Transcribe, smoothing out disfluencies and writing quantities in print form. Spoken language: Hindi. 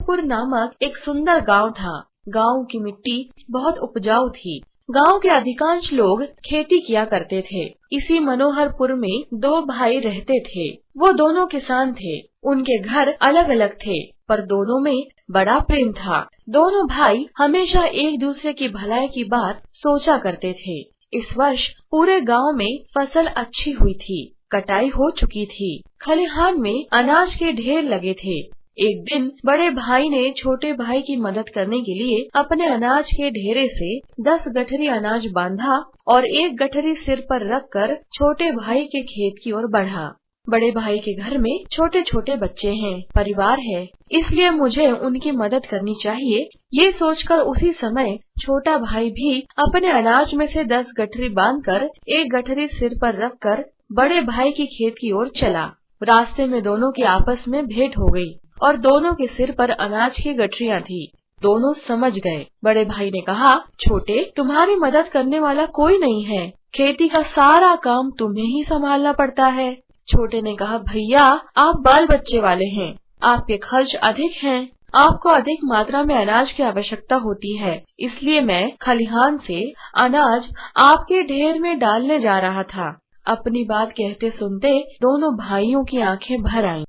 मनोहरपुर नामक एक सुंदर गांव था। गांव की मिट्टी बहुत उपजाऊ थी। गांव के अधिकांश लोग खेती किया करते थे। इसी मनोहरपुर में दो भाई रहते थे। वो दोनों किसान थे। उनके घर अलग अलग थे, पर दोनों में बड़ा प्रेम था। दोनों भाई हमेशा एक दूसरे की भलाई की बात सोचा करते थे। इस वर्ष पूरे गांव में फसल अच्छी हुई थी। कटाई हो चुकी थी। खलिहान में अनाज के ढेर लगे थे। एक दिन बड़े भाई ने छोटे भाई की मदद करने के लिए अपने अनाज के ढेरे से 10 गठरी अनाज बांधा और एक गठरी सिर पर रखकर छोटे भाई के खेत की ओर बढ़ा। बड़े भाई के घर में छोटे छोटे बच्चे हैं, परिवार है, इसलिए मुझे उनकी मदद करनी चाहिए। ये सोचकर उसी समय छोटा भाई भी अपने अनाज में से 10 गठरी बांधकर एक गठरी सिर पर रखकर बड़े भाई के खेत की ओर चला। रास्ते में दोनों की आपस में भेंट हो गई और दोनों के सिर पर अनाज की गठरियां थी। दोनों समझ गए। बड़े भाई ने कहा, छोटे, तुम्हारी मदद करने वाला कोई नहीं है। खेती का सारा काम तुम्हें ही संभालना पड़ता है। छोटे ने कहा, भैया, आप बाल बच्चे वाले हैं, आपके खर्च अधिक हैं, आपको अधिक मात्रा में अनाज की आवश्यकता होती है, इसलिए मैं खलिहान से अनाज आपके ढेर में डालने जा रहा था। अपनी बात कहते सुनते दोनों भाइयों की आंखें भर आईं।